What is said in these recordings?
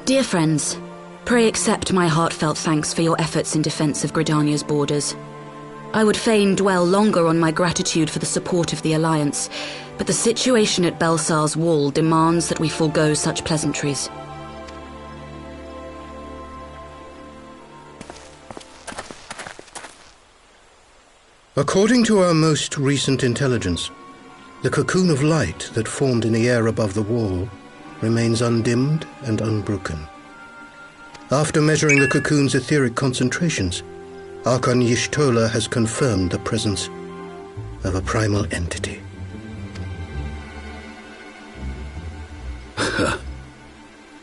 Dear friends, pray accept my heartfelt thanks for your efforts in defense of Gridania's borders. I would fain dwell longer on my gratitude for the support of the Alliance, but the situation at Belsar's wall demands that we forego such pleasantries. According to our most recent intelligence, the cocoon of light that formed in the air above the wall remains undimmed and unbroken. After measuring the cocoon's etheric concentrations, Archon Y'shtola has confirmed the presence of a primal entity.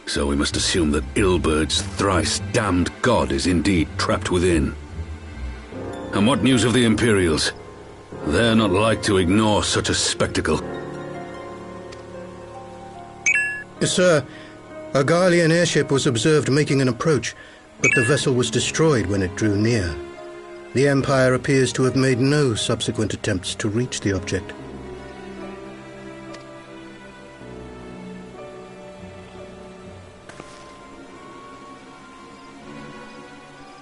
So we must assume that Ilbert's thrice-damned god is indeed trapped within. And what news of the Imperials? They're not like to ignore such a spectacle. Sir, a Garlean airship was observed making an approach, but the vessel was destroyed when it drew near. The Empire appears to have made no subsequent attempts to reach the object.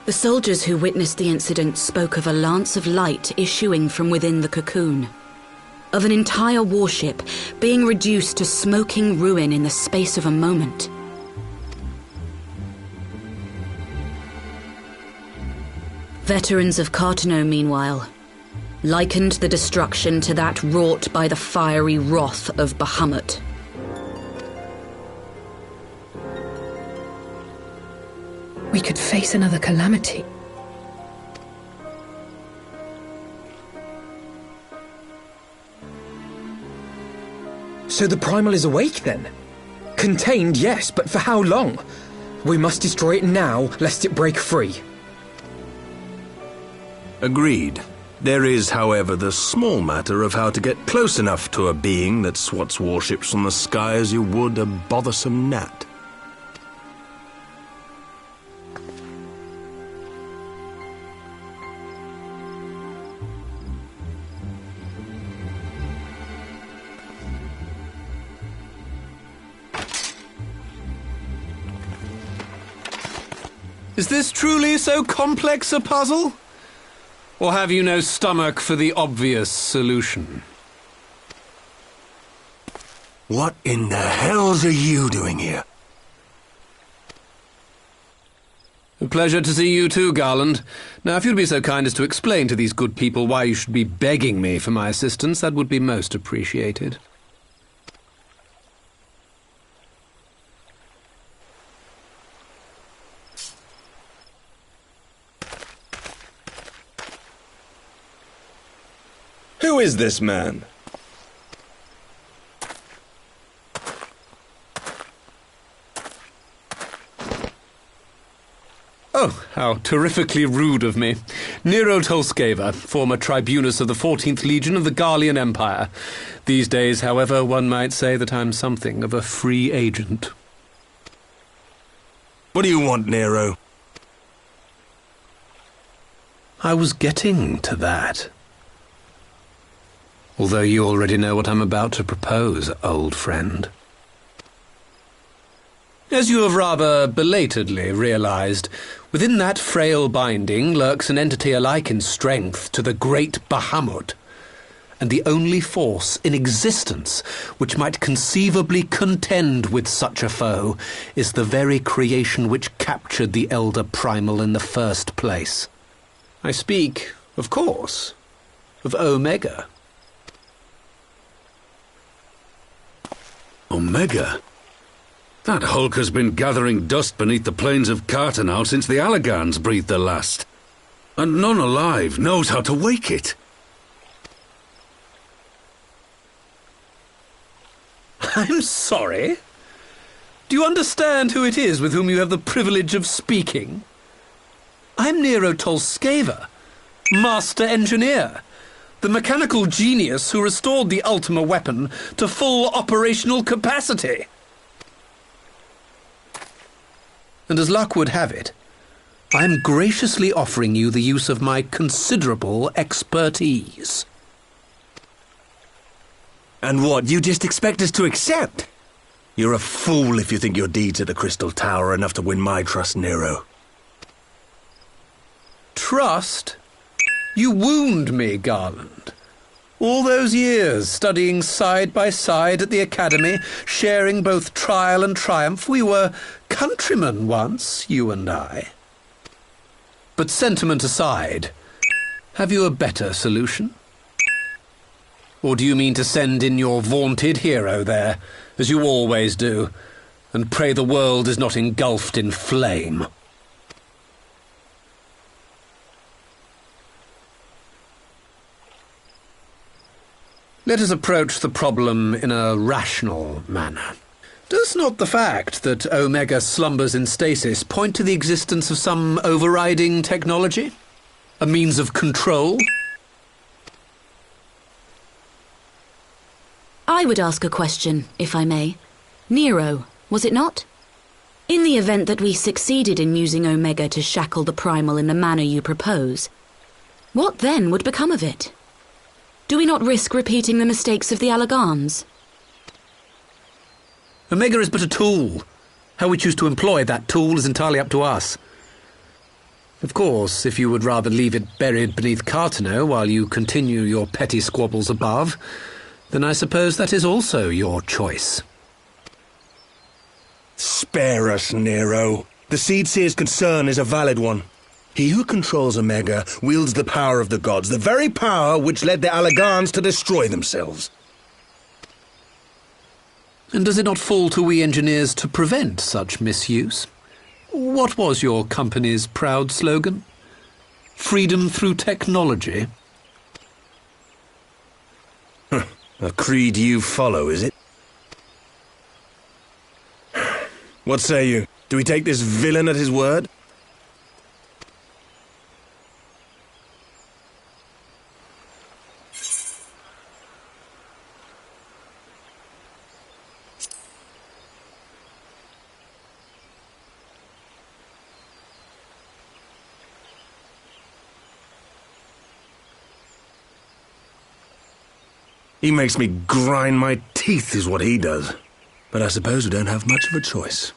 The soldiers who witnessed the incident spoke of a lance of light issuing from within the cocoon, of an entire warship being reduced to smoking ruin in the space of a moment. Veterans of Cartano, meanwhile, likened the destruction to that wrought by the fiery wrath of Bahamut. We could face another calamity. So the Primal is awake then? Contained, yes, but for how long? We must destroy it now, lest it break free. Agreed. There is, however, the small matter of how to get close enough to a being that swats warships from the sky as you would a bothersome gnat. Is this truly so complex a puzzle? Or have you no stomach for the obvious solution? What in the hells are you doing here? A pleasure to see you too, Garland. Now, if you'd be so kind as to explain to these good people why you should be begging me for my assistance, that would be most appreciated. Who is this man? Oh, how terrifically rude of me. Nero Tolskeva, former tribunus of the 14th Legion of the Garlean Empire. These days, however, one might say that I'm something of a free agent. What do you want, Nero? I was getting to that. Although you already know what I'm about to propose, old friend. As you have rather belatedly realized, within that frail binding lurks an entity alike in strength to the great Bahamut, and the only force in existence which might conceivably contend with such a foe is the very creation which captured the Elder Primal in the first place. I speak, of course, of Omega. Omega? That hulk has been gathering dust beneath the plains of Cartano since the Allagans breathed their last. And none alive knows how to wake it. I'm sorry. Do you understand who it is with whom you have the privilege of speaking? I'm Nero Tolskeva, Master Engineer, the mechanical genius who restored the Ultima weapon to full operational capacity. And as luck would have it, I am graciously offering you the use of my considerable expertise. And what, you just expect us to accept? You're a fool if you think your deeds at the Crystal Tower are enough to win my trust, Nero. Trust? You wound me, Garland. All those years, studying side by side at the Academy, sharing both trial and triumph, we were countrymen once, you and I. But sentiment aside, have you a better solution? Or do you mean to send in your vaunted hero there, as you always do, and pray the world is not engulfed in flame? Let us approach the problem in a rational manner. Does not the fact that Omega slumbers in stasis point to the existence of some overriding technology? A means of control? I would ask a question, if I may. Nero, was it not? In the event that we succeeded in using Omega to shackle the Primal in the manner you propose, what then would become of it? Do we not risk repeating the mistakes of the Allagans? Omega is but a tool. How we choose to employ that tool is entirely up to us. Of course, if you would rather leave it buried beneath Cartano while you continue your petty squabbles above, then I suppose that is also your choice. Spare us, Nero. The Seedseer's concern is a valid one. He who controls Omega wields the power of the gods, the very power which led the Allagans to destroy themselves. And does it not fall to we engineers to prevent such misuse? What was your company's proud slogan? Freedom through technology? A creed you follow, is it? What say you? Do we take this villain at his word? He makes me grind my teeth, is what he does. But I suppose we don't have much of a choice.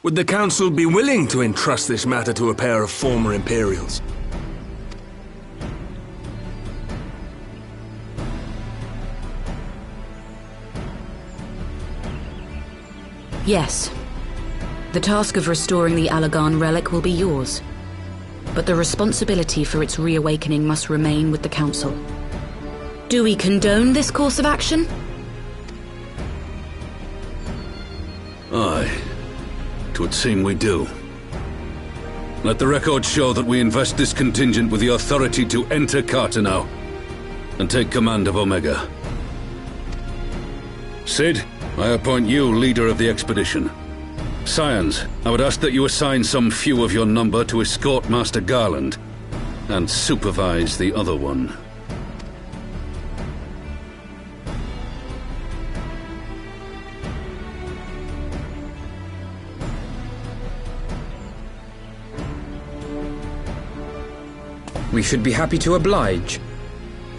Would the Council be willing to entrust this matter to a pair of former Imperials? Yes. The task of restoring the Allagan relic will be yours. But the responsibility for its reawakening must remain with the Council. Do we condone this course of action? Aye. 'Twould seem we do. Let the record show that we invest this contingent with the authority to enter Cartano and take command of Omega. Sid, I appoint you leader of the expedition. Scions, I would ask that you assign some few of your number to escort Master Garland and supervise the other one. We should be happy to oblige.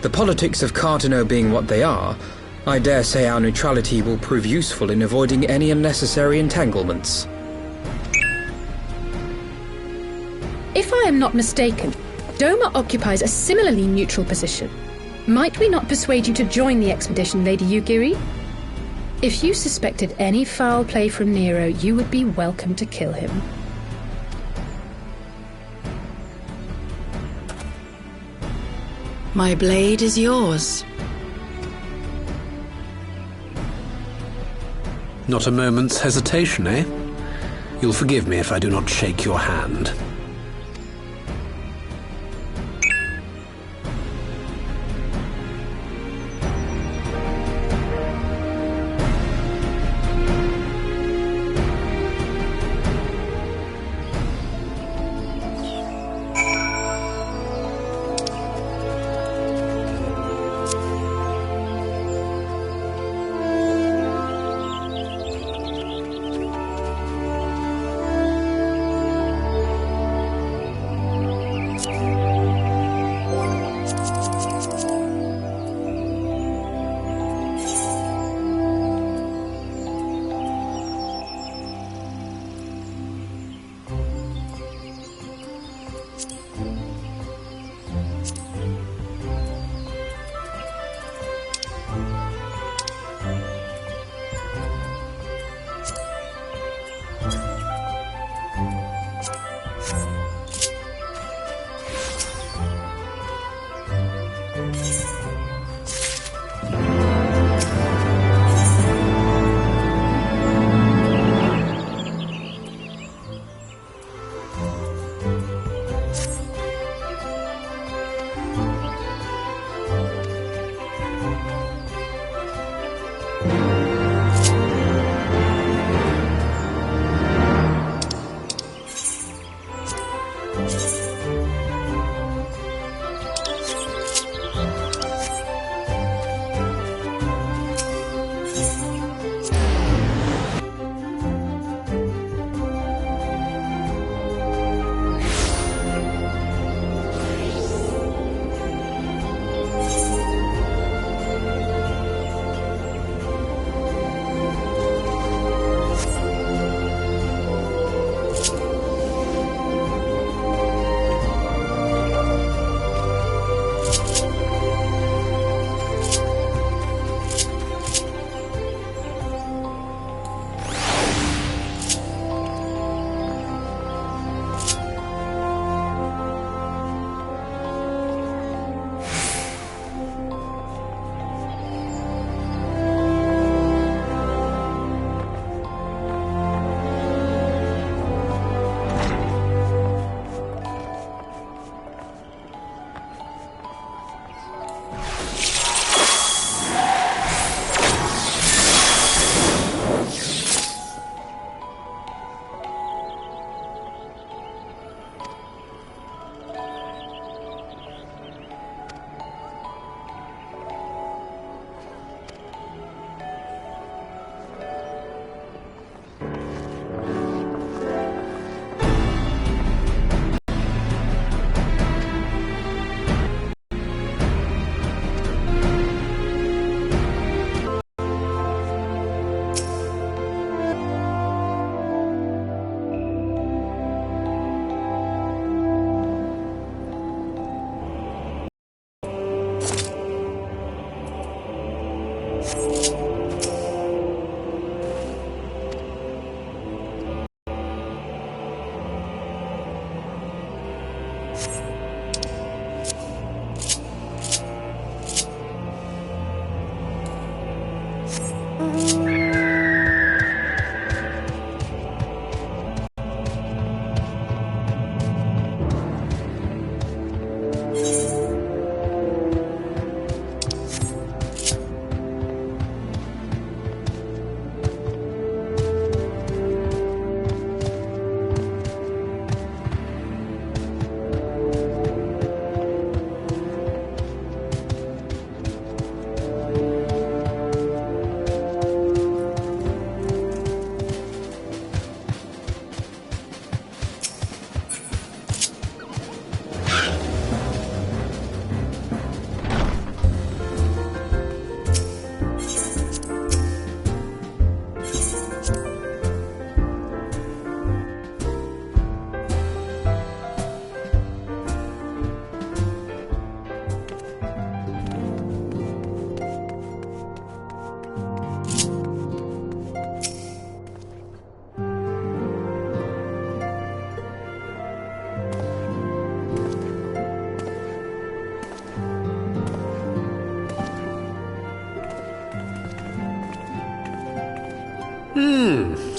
The politics of Cartano being what they are, I dare say our neutrality will prove useful in avoiding any unnecessary entanglements. If I am not mistaken, Doma occupies a similarly neutral position. Might we not persuade you to join the expedition, Lady Yugiri? If you suspected any foul play from Nero, you would be welcome to kill him. My blade is yours. Not a moment's hesitation, eh? You'll forgive me if I do not shake your hand.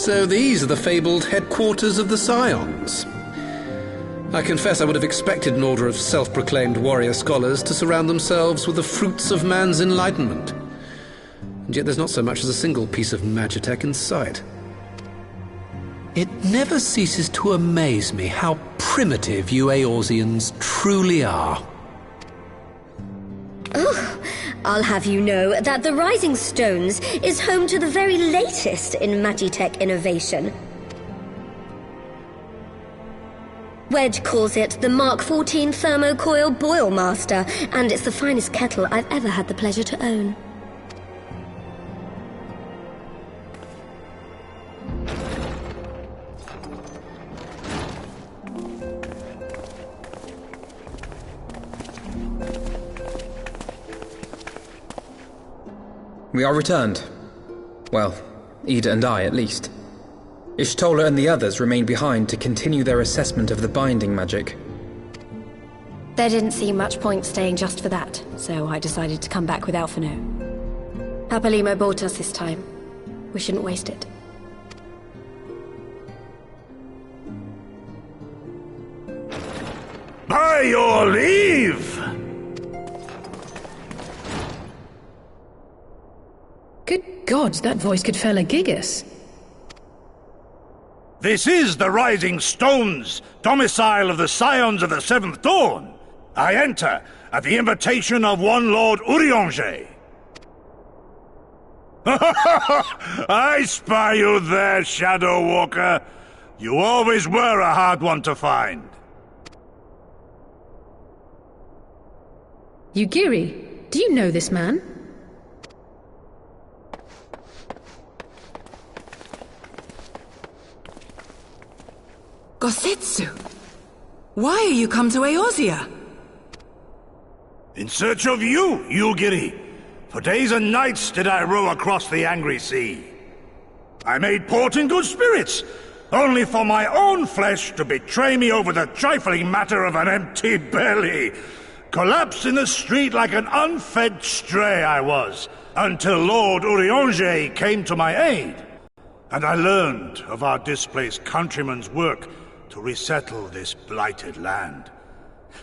So these are the fabled headquarters of the Scions. I confess I would have expected an order of self-proclaimed warrior scholars to surround themselves with the fruits of man's enlightenment. And yet there's not so much as a single piece of magitech in sight. It never ceases to amaze me how primitive you Eorzeans truly are. Oh, I'll have you know that the Rising Stones is home to the very latest in magitech innovation. Wedge calls it the Mark 14 Thermocoil Boil Master, and it's the finest kettle I've ever had the pleasure to own. We are returned. Well, Ida and I, at least. Ishtola and the others remained behind to continue their assessment of the binding magic. There didn't seem much point staying just for that, so I decided to come back with Alphino. Apolimo bought us this time. We shouldn't waste it. By your leave! Good God, that voice could fell a gigas. This is the Rising Stones, domicile of the Scions of the Seventh Dawn. I enter at the invitation of one Lord Urianger. I spy you there, Shadow Walker. You always were a hard one to find. Yugiri, do you know this man? Gosetsu, why are you come to Eorzea? In search of you, Yugiri. For days and nights did I row across the angry sea. I made port in good spirits, only for my own flesh to betray me over the trifling matter of an empty belly. Collapsed in the street like an unfed stray I was, until Lord Urianger came to my aid. And I learned of our displaced countrymen's work to resettle this blighted land.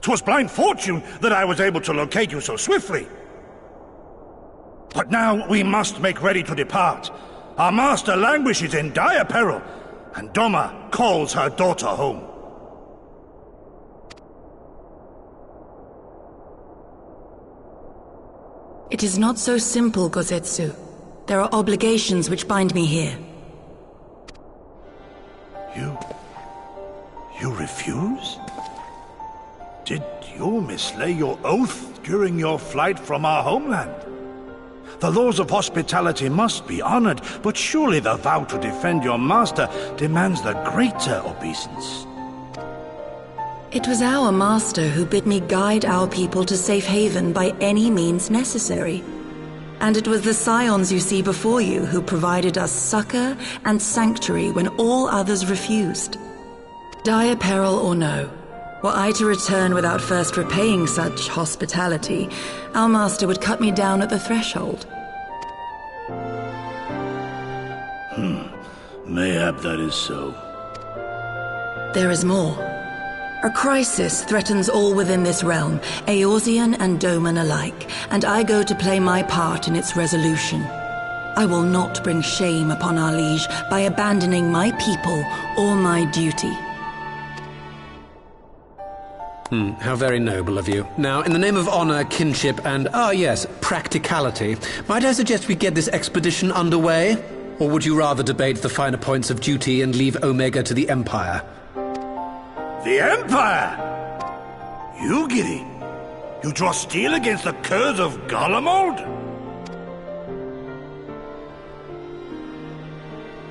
'Twas blind fortune that I was able to locate you so swiftly. But now we must make ready to depart. Our master languishes in dire peril, and Doma calls her daughter home. It is not so simple, Gosetsu. There are obligations which bind me here. You refuse? Did you mislay your oath during your flight from our homeland? The laws of hospitality must be honored, but surely the vow to defend your master demands the greater obeisance. It was our master who bid me guide our people to safe haven by any means necessary. And it was the Scions you see before you who provided us succor and sanctuary when all others refused. Dire peril or no, were I to return without first repaying such hospitality, our master would cut me down at the threshold. Mayhap that is so. There is more. A crisis threatens all within this realm, Eorzean and Doman alike, and I go to play my part in its resolution. I will not bring shame upon our liege by abandoning my people or my duty. How very noble of you. Now, in the name of honor, kinship, and, practicality, might I suggest we get this expedition underway? Or would you rather debate the finer points of duty and leave Omega to the Empire? The Empire? Yugiri, you draw steel against the curse of Garlemald?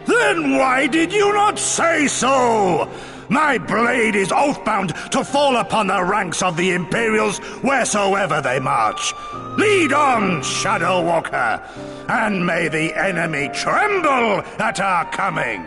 Then why did you not say so? My blade is oath-bound to fall upon the ranks of the Imperials wheresoever they march. Lead on, Shadow Walker, and may the enemy tremble at our coming.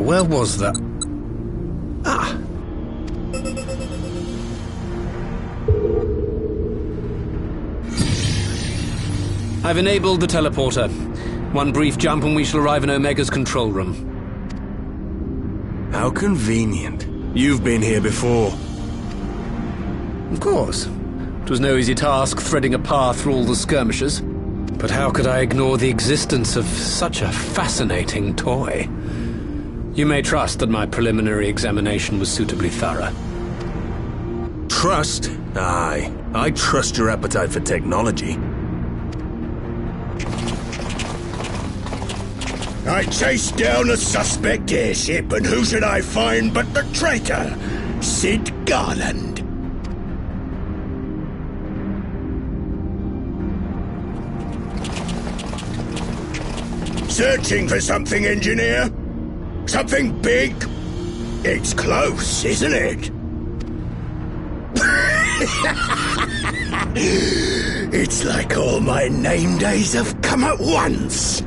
where was that? Ah! I've enabled the teleporter. One brief jump and we shall arrive in Omega's control room. How convenient. You've been here before. Of course. It was no easy task threading a path through all the skirmishers. But how could I ignore the existence of such a fascinating toy? You may trust that my preliminary examination was suitably thorough. Trust? Aye. I trust your appetite for technology. I chased down a suspect airship, and who should I find but the traitor, Sid Garland. Searching for something, engineer? Something big? It's close, isn't it? It's like all my name days have come at once.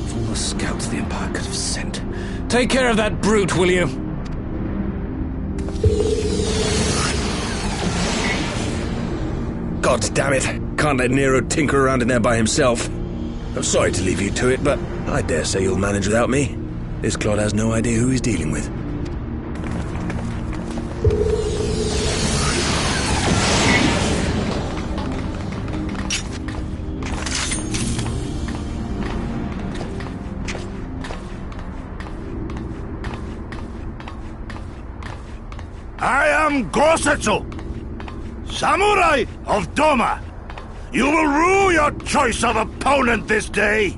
Of all the scouts the Empire could have sent. Take care of that brute, will you? God damn it. Can't let Nero tinker around in there by himself. I'm sorry to leave you to it, but I dare say you'll manage without me. This clod has no idea who he's dealing with. I am Gosetsu, Samurai of Doma. You will rue your choice of opponent this day.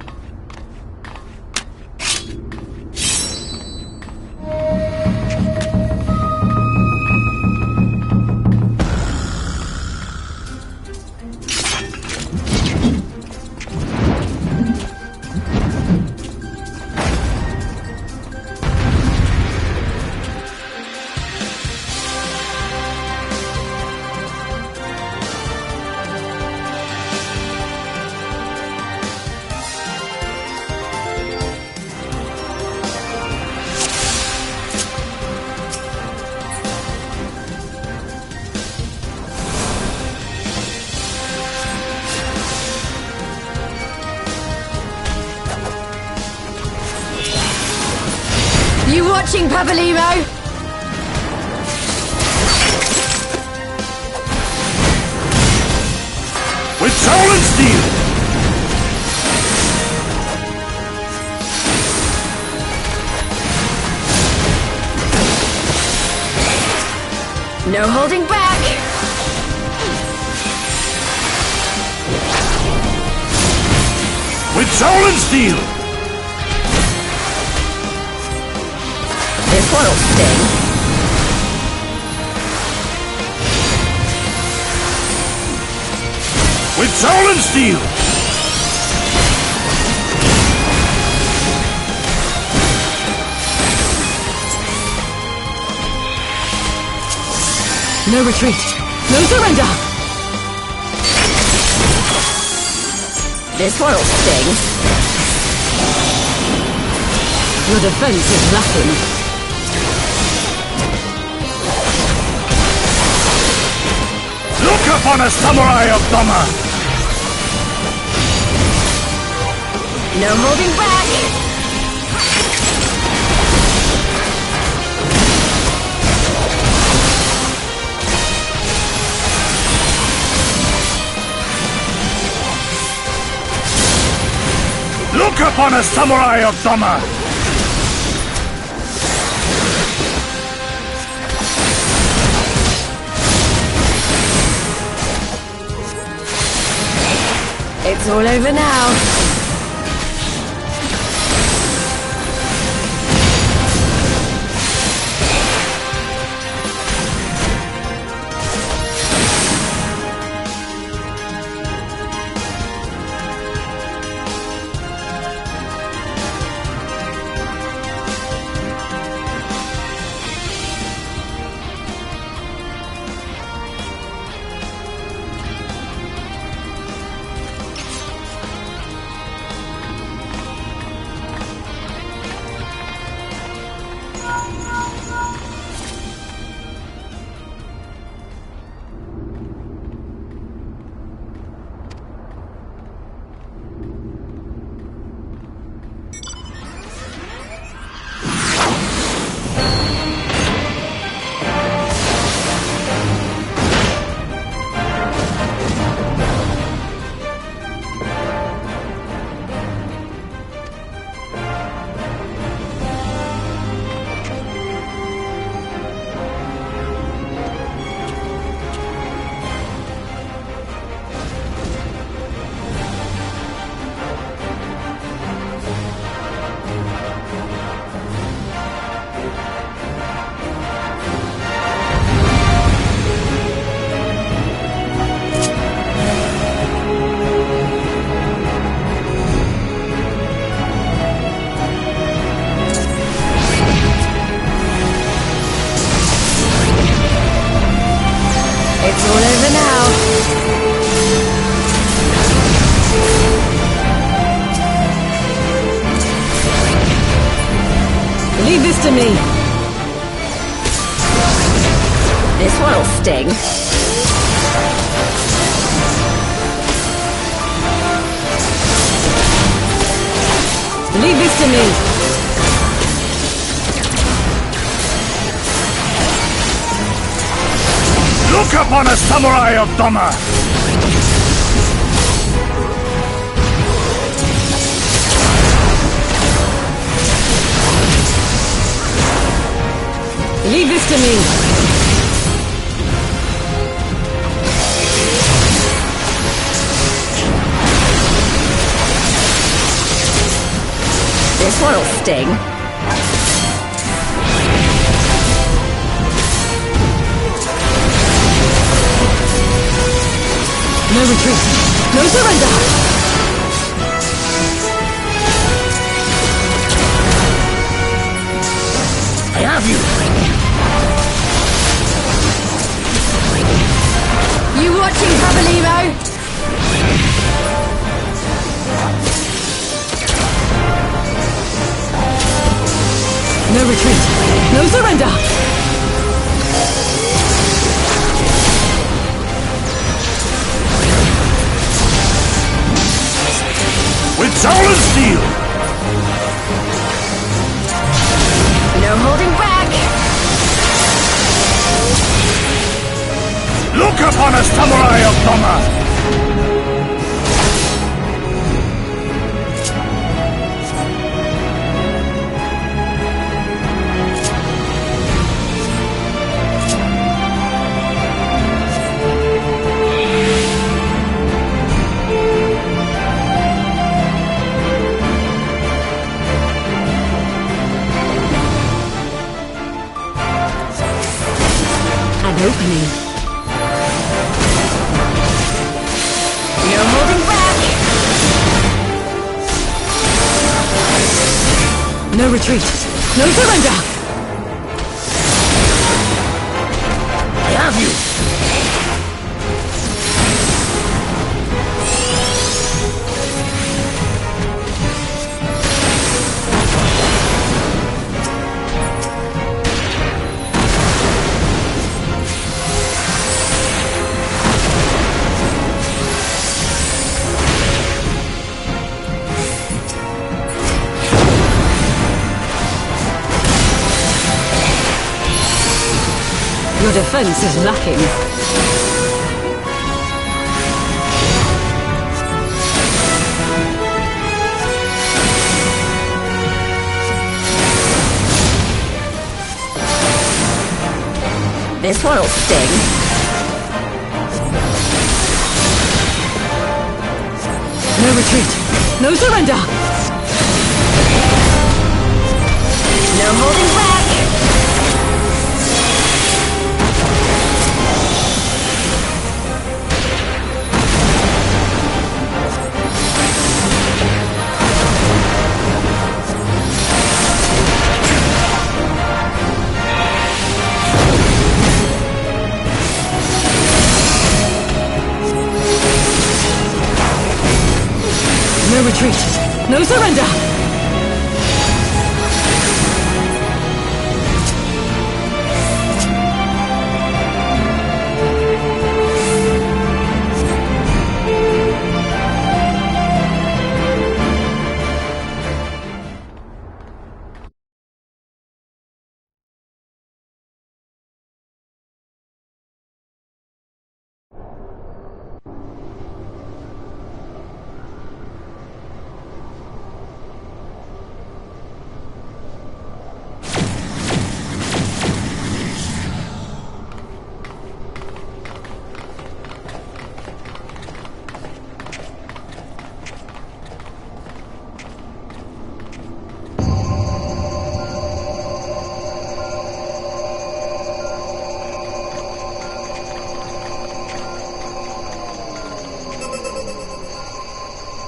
You watching, Papalimo? With soul and steel! No holding back! With soul and steel! This one'll sting. With soul and steel! No retreat. No surrender. This one'll sting. Your defense is lacking. Look upon a samurai of Doma! No holding back! Look upon a samurai of Doma! It's all over now. Leave this to me. This one'll sting. Leave this to me. Look upon a samurai of Doma! Leave this to me. This one'll sting. No retreat. No surrender. I have you! You watching, Pabalimo? No retreat. No surrender. With soul and steel! No holding back. Look upon a samurai of Doma! An opening. No holding back. No retreat. No surrender. I have you! Your defense is lacking. This one'll sting. No retreat. No surrender. No holding back. No retreat. No surrender.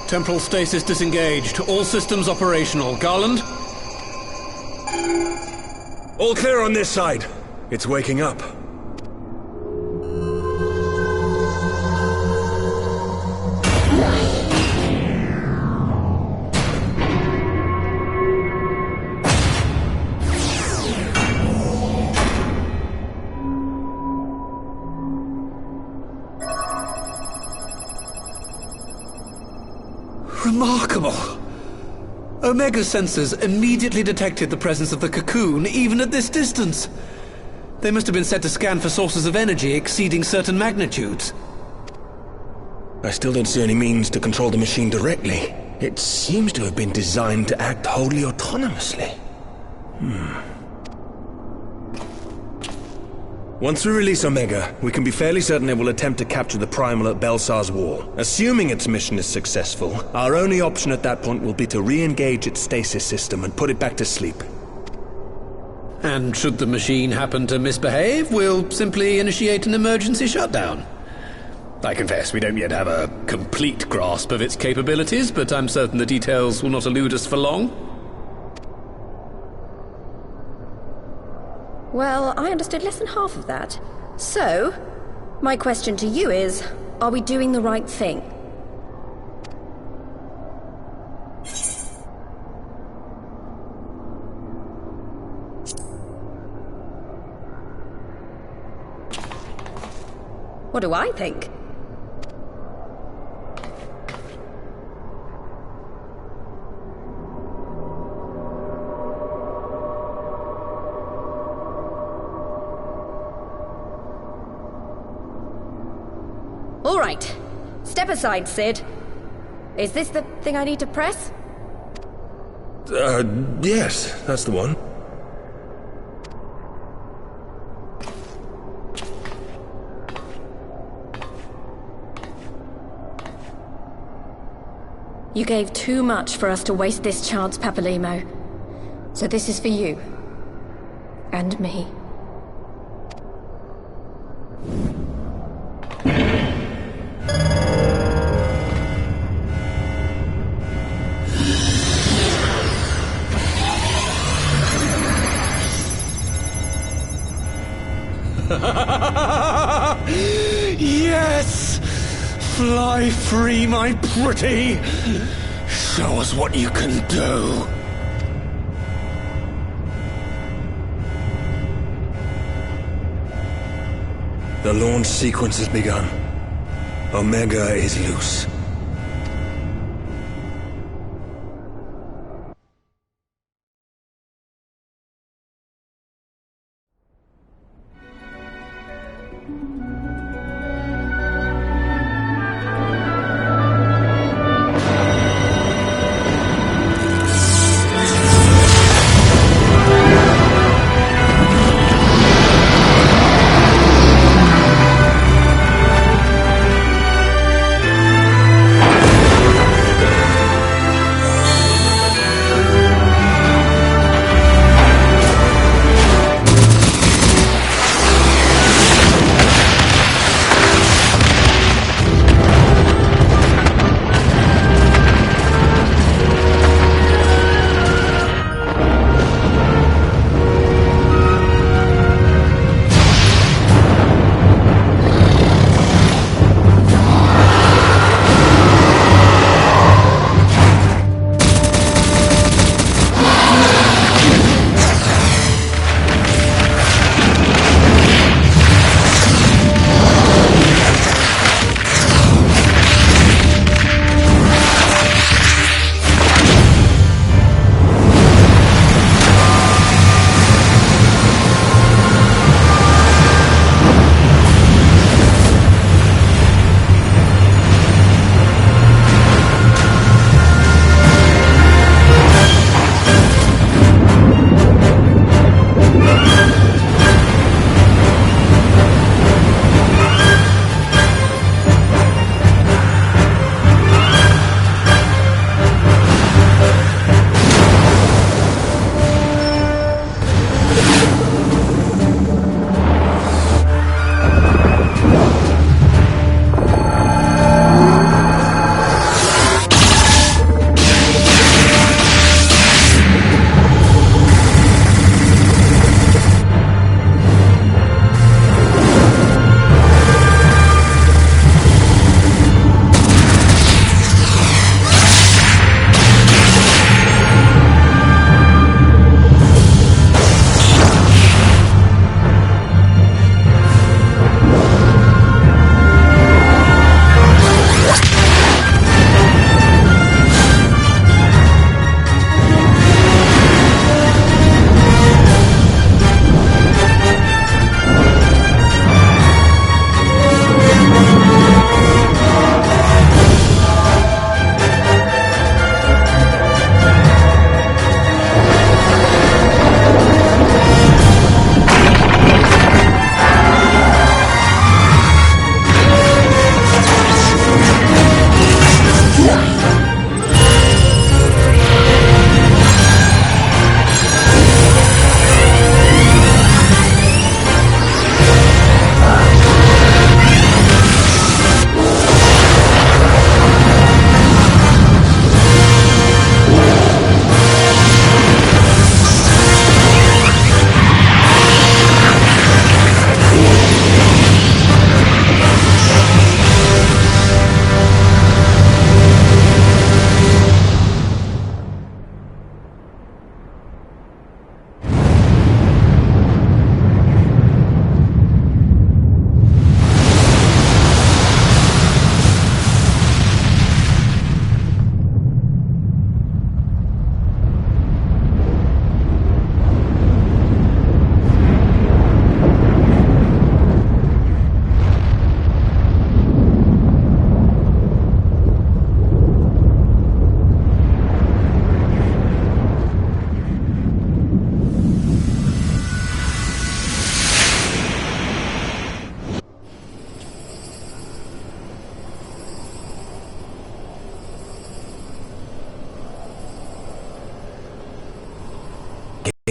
Temporal stasis disengaged. All systems operational. Garland? All clear on this side. It's waking up. Remarkable. Omega sensors immediately detected the presence of the cocoon, even at this distance. They must have been set to scan for sources of energy exceeding certain magnitudes. I still don't see any means to control the machine directly. It seems to have been designed to act wholly autonomously. Once we release Omega, we can be fairly certain it will attempt to capture the Primal at Belsar's Wall. Assuming its mission is successful, our only option at that point will be to re-engage its stasis system and put it back to sleep. And should the machine happen to misbehave, we'll simply initiate an emergency shutdown. I confess we don't yet have a complete grasp of its capabilities, but I'm certain the details will not elude us for long. Well, I understood less than half of that. So, my question to you is, are we doing the right thing? What do I think? All right. Step aside, Sid. Is this the thing I need to press? Yes, that's the one. You gave too much for us to waste this chance, Papalimo. So this is for you. And me. Yes! Fly free, my pretty! Show us what you can do! The launch sequence has begun. Omega is loose.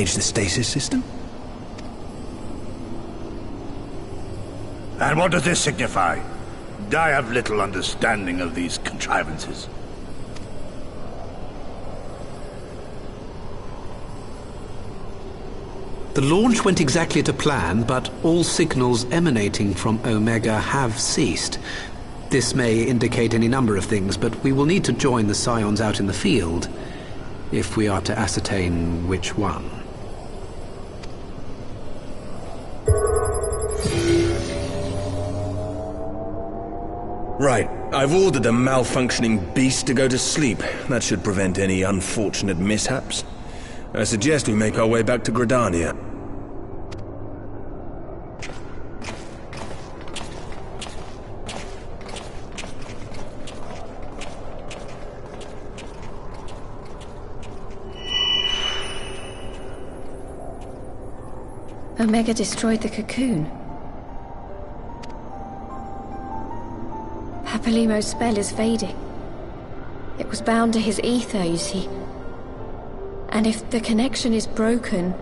re-engage the stasis system? And what does this signify? I have little understanding of these contrivances. The launch went exactly to plan, but all signals emanating from Omega have ceased. This may indicate any number of things, but we will need to join the Scions out in the field if we are to ascertain which one. Right. I've ordered the malfunctioning beast to go to sleep. That should prevent any unfortunate mishaps. I suggest we make our way back to Gridania. Omega destroyed the cocoon. Papalymo's spell is fading. It was bound to his ether, you see. And if the connection is broken...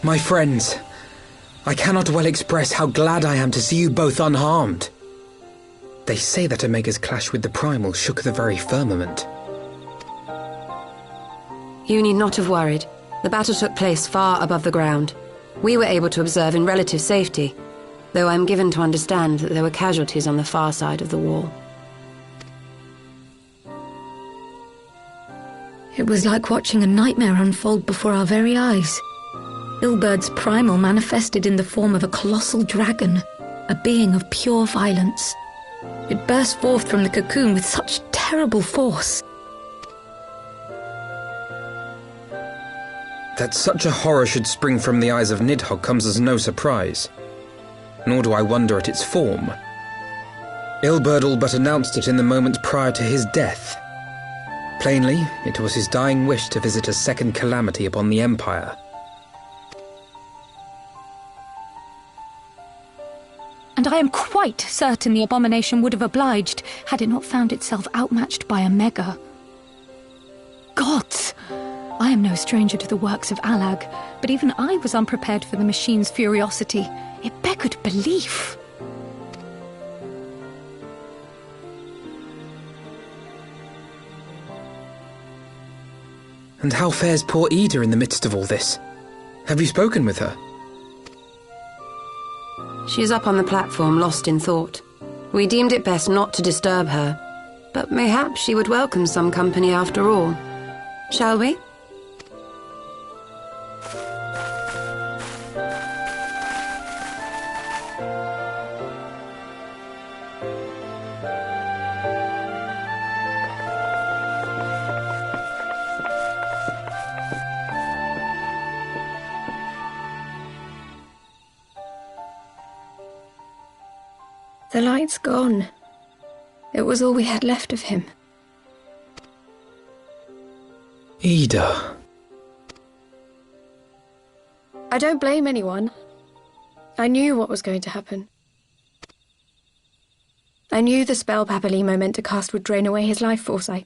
My friends, I cannot well express how glad I am to see you both unharmed. They say that Omega's clash with the Primal shook the very firmament. You need not have worried. The battle took place far above the ground. We were able to observe in relative safety, though I'm given to understand that there were casualties on the far side of the wall. It was like watching a nightmare unfold before our very eyes. Ilbird's primal manifested in the form of a colossal dragon, a being of pure violence. It burst forth from the cocoon with such terrible force. That such a horror should spring from the eyes of Nidhogg comes as no surprise. Nor do I wonder at its form. Ilberd all but announced it in the moments prior to his death. Plainly, it was his dying wish to visit a second calamity upon the Empire. And I am quite certain the abomination would have obliged had it not found itself outmatched by Omega. Gods! I am no stranger to the works of Allag, but even I was unprepared for the machine's furiosity. It beggared belief. And how fares poor Ida in the midst of all this? Have you spoken with her? She is up on the platform, lost in thought. We deemed it best not to disturb her, but mayhaps she would welcome some company after all. Shall we? The light's gone. It was all we had left of him. Ida. I don't blame anyone. I knew what was going to happen. I knew the spell Papalimo meant to cast would drain away his life force. I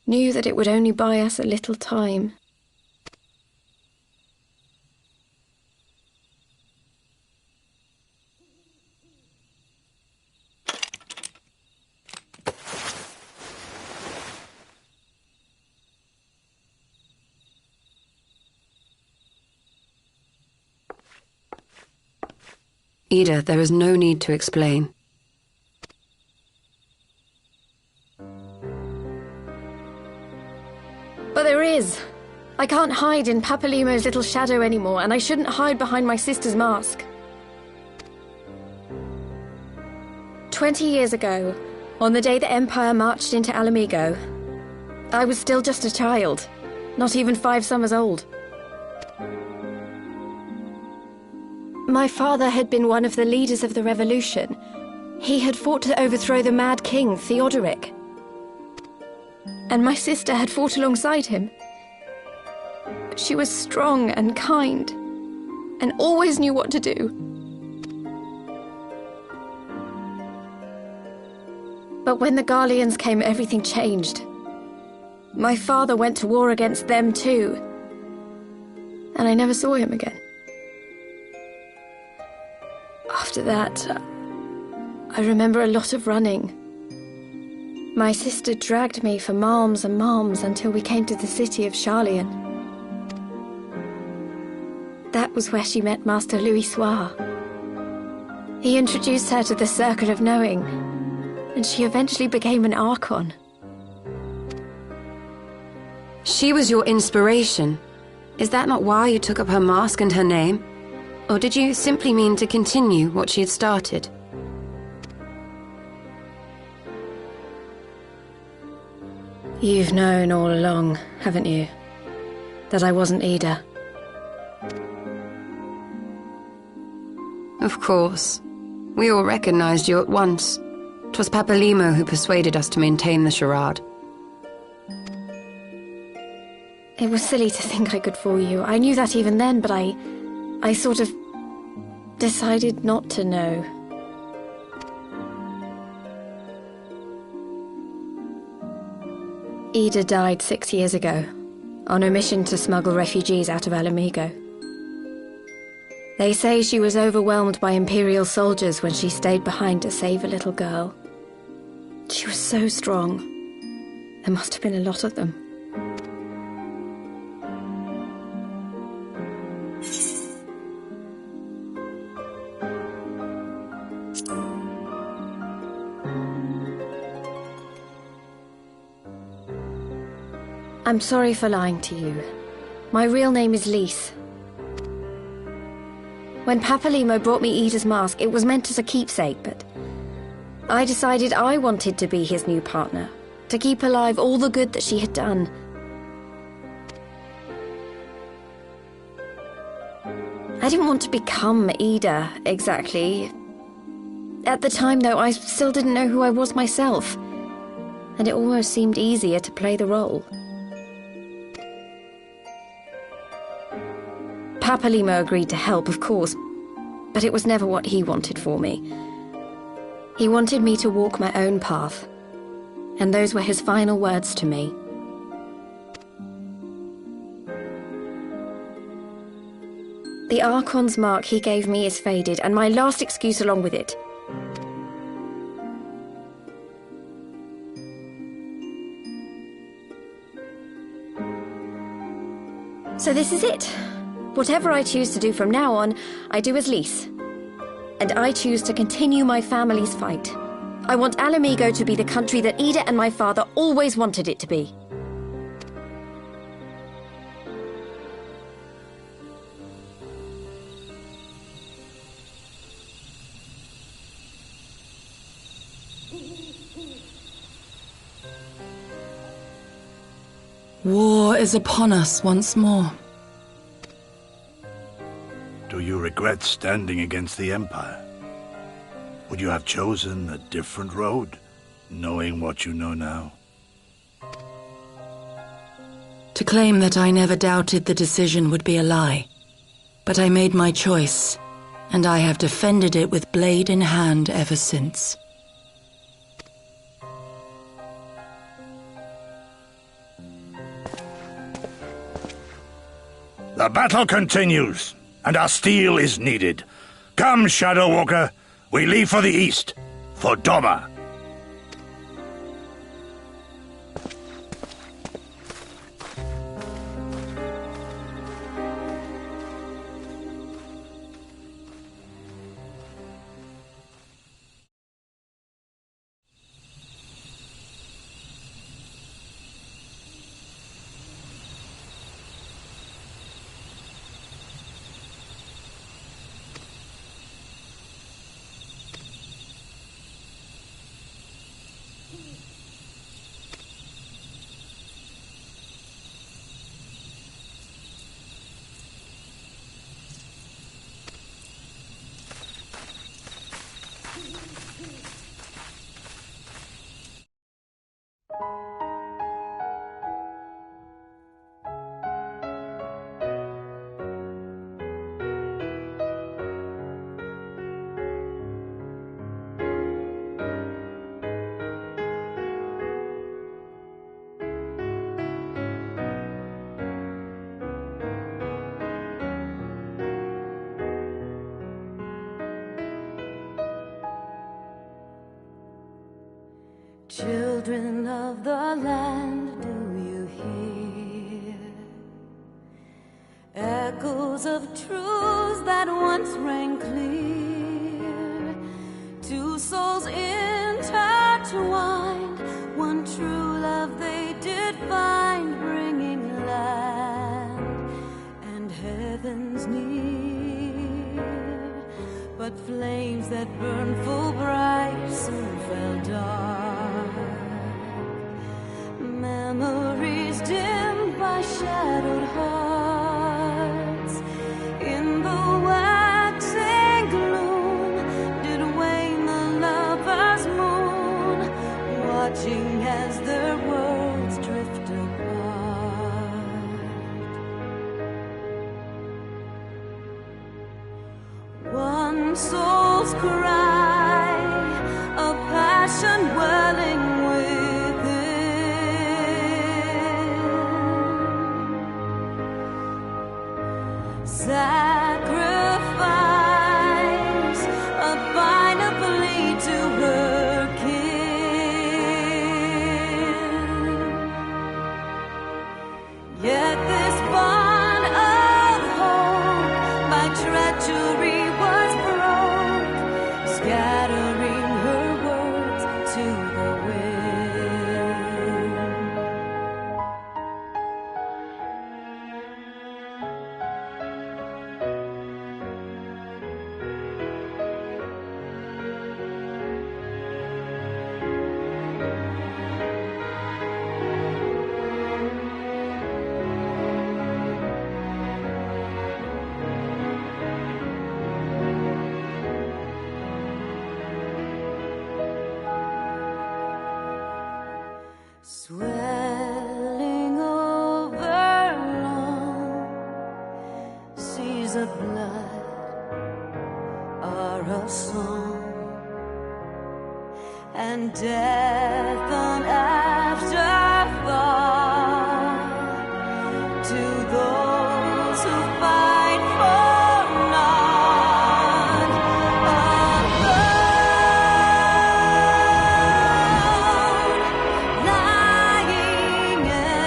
knew that it would only buy us a little time. Ida, there is no need to explain. But there is. I can't hide in Papalimo's little shadow anymore, and I shouldn't hide behind my sister's mask. 20 years ago, on the day the Empire marched into Alamigo, I was still just a child, not even 5 summers old. My father had been one of the leaders of the revolution. He had fought to overthrow the Mad King, Theodoric. And my sister had fought alongside him. But she was strong and kind, and always knew what to do. But when the Garleans came, everything changed. My father went to war against them too, and I never saw him again. After that, I remember a lot of running. My sister dragged me for malms and malms until we came to the city of Charlian. That was where she met Master Louis Soir. He introduced her to the Circle of Knowing, and she eventually became an Archon. She was your inspiration. Is that not why you took up her mask and her name? Or did you simply mean to continue what she had started? You've known all along, haven't you? That I wasn't Ida. Of course. We all recognized you at once. 'Twas Papalimo who persuaded us to maintain the charade. It was silly to think I could fool you. I knew that even then, but I sort of decided not to know. Ida died 6 years ago, on a mission to smuggle refugees out of Alamigo. They say she was overwhelmed by Imperial soldiers when she stayed behind to save a little girl. She was so strong. There must have been a lot of them. I'm sorry for lying to you. My real name is Lise. When Papalimo brought me Ida's mask, it was meant as a keepsake, but I decided I wanted to be his new partner, to keep alive all the good that she had done. I didn't want to become Ida, exactly. At the time, though, I still didn't know who I was myself, and it almost seemed easier to play the role. Papalimo agreed to help, of course, but it was never what he wanted for me. He wanted me to walk my own path, and those were his final words to me. The Archon's mark he gave me is faded, and my last excuse along with it. So this is it. Whatever I choose to do from now on, I do as Lise. And I choose to continue my family's fight. I want Alamigo to be the country that Ida and my father always wanted it to be. War is upon us once more. Do you regret standing against the Empire? Would you have chosen a different road, knowing what you know now? To claim that I never doubted the decision would be a lie. But I made my choice, and I have defended it with blade in hand ever since. The battle continues, and our steel is needed. Come, Shadow Walker, we leave for the east, for Doma. Children of the land, do you hear echoes of truths that once rang clear? Two souls intertwined, one true love they did find, bringing land and heavens near. But flames that burned full bright soon fell dark. Memories dimmed by shadowed hearts. In the waxing gloom did wane the lover's moon, watching as their worlds drift apart. One soul's cry, a passion welling sacrifice Yet this bond of hope by treachery was broke, scattering her words to the wind. Swelling over long seas of blood are a song, and death an afterthought to those who fight for naught. Lying empty,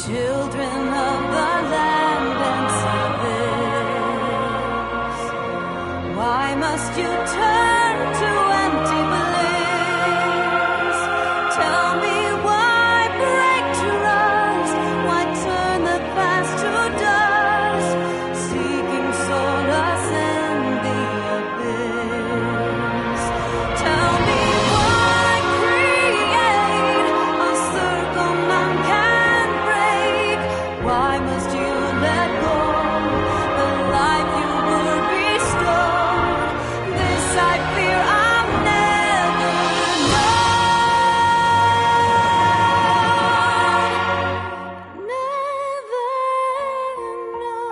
children of the land and service, why must you turn to empty bliss? Tell me why break trust, why turn the past to dust, seeking solace in the abyss? Tell me why create a circle none can break? Why must you let go the life you were bestowed? This I fear I'll never know. Never know.